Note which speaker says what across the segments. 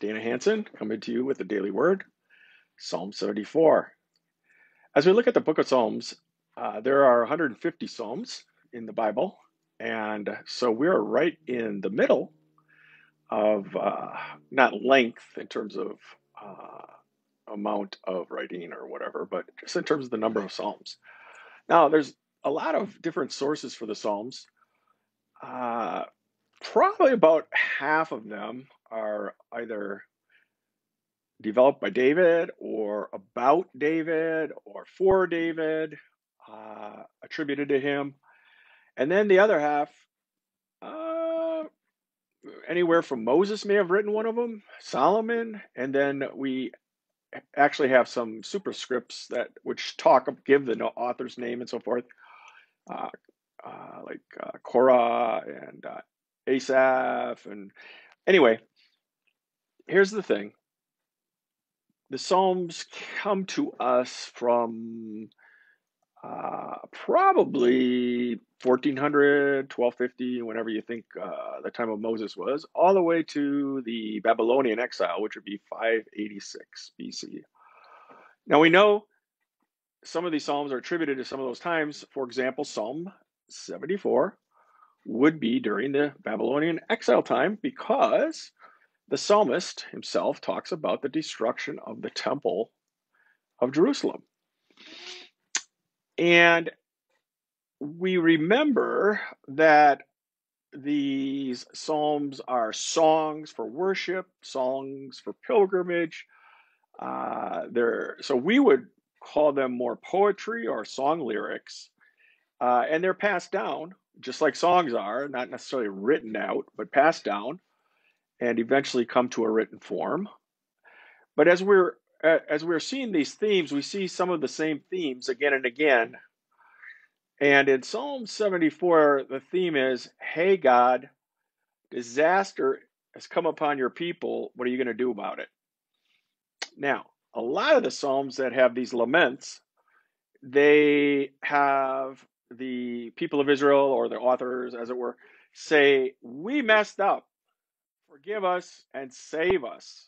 Speaker 1: Dana Hanson coming to you with the Daily Word, Psalm 74. As we look at the book of Psalms, there are 150 Psalms in the Bible, and so we're right in the middle of, not length in terms of amount of writing or whatever, but just in terms of the number of Psalms. Now, there's a lot of different sources for the Psalms. Probably about half of them are either developed by David or about David or for David, attributed to him. And then the other half, uh, anywhere from Moses may have written one of them, Solomon, and then we actually have some superscripts that which give the author's name and so forth, uh, like Korah and Asaph. And anyway, here's the thing. The Psalms come to us from probably 1400, 1250, whenever you think the time of Moses was, all the way to the Babylonian exile, which would be 586 BC. Now we know some of these Psalms are attributed to some of those times. For example, Psalm 74 would be during the Babylonian exile time because the psalmist himself talks about the destruction of the temple of Jerusalem. And we remember that these psalms are songs for worship, songs for pilgrimage. So we would call them more poetry or song lyrics, and they're passed down just like songs are, not necessarily written out, but passed down and eventually come to a written form. But as we're seeing these themes, we see some of the same themes again and again. And in Psalm 74, the theme is, hey, God, disaster has come upon your people. What are you going to do about it? Now, a lot of the Psalms that have these laments, they have the people of Israel, or the authors, as it were, say, we messed up. Forgive us and save us.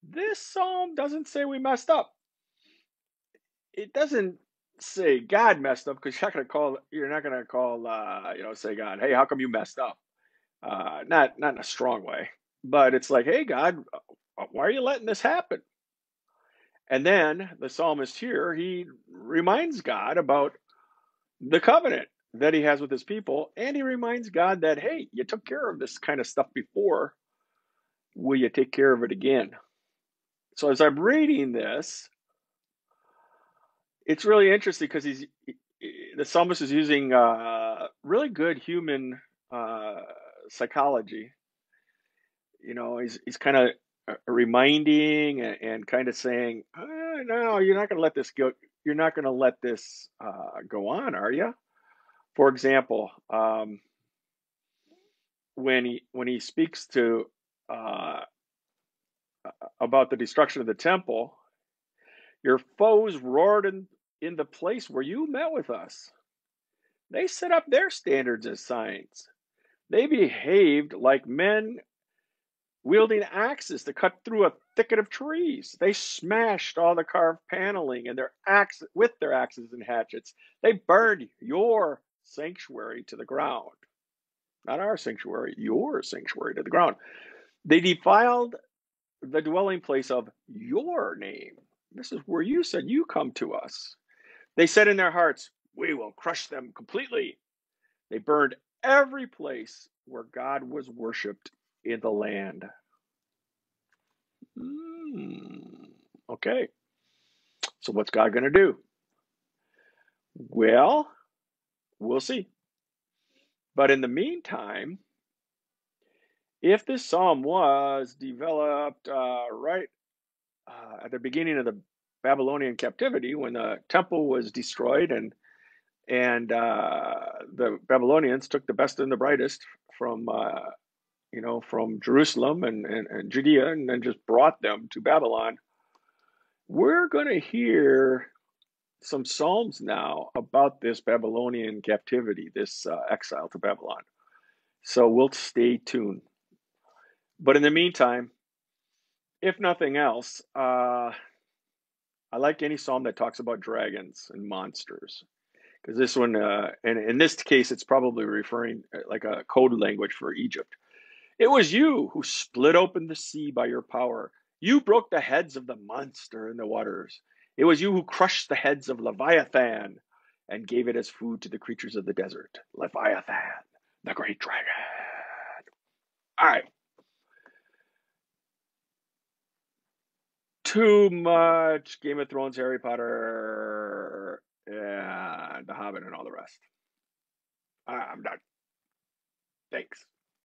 Speaker 1: This psalm doesn't say we messed up. It doesn't say God messed up, because you're not gonna call say God, hey, how come you messed up? Not in a strong way, but it's like, hey, God, why are you letting this happen? And then the psalmist here, he reminds God about the covenant that he has with his people, and he reminds God that, hey, you took care of this kind of stuff before. Will you take care of it again? So as I'm reading this, it's really interesting because the psalmist is using really good human psychology. He's kind of reminding and kind of saying, "No, you're not going to let this go. You're not going to let this go on, are you?" For example, when he speaks to uh, about the destruction of the temple, your foes roared in the place where you met with us. They set up their standards as signs. They behaved like men wielding axes to cut through a thicket of trees. They smashed all the carved paneling and with their axes and hatchets. They burned your sanctuary to the ground. Not our sanctuary, your sanctuary to the ground. They defiled the dwelling place of your name. This is where you said you come to us. They said in their hearts, we will crush them completely. They burned every place where God was worshipped in the land. Okay. So what's God going to do? Well, we'll see. But in the meantime, if this psalm was developed right at the beginning of the Babylonian captivity, when the temple was destroyed and the Babylonians took the best and the brightest from from Jerusalem and Judea, and then just brought them to Babylon, we're going to hear some psalms now about this Babylonian captivity, this exile to Babylon. So we'll stay tuned. But in the meantime, If nothing else, I like any psalm that talks about dragons and monsters. Because this one, and in this case, it's probably referring like a code language for Egypt. It was you who split open the sea by your power. You broke the heads of the monster in the waters. It was you who crushed the heads of Leviathan and gave it as food to the creatures of the desert. Leviathan, the great dragon. All right, too much Game of Thrones, Harry Potter, and The Hobbit, and all the rest. I'm done. Thanks.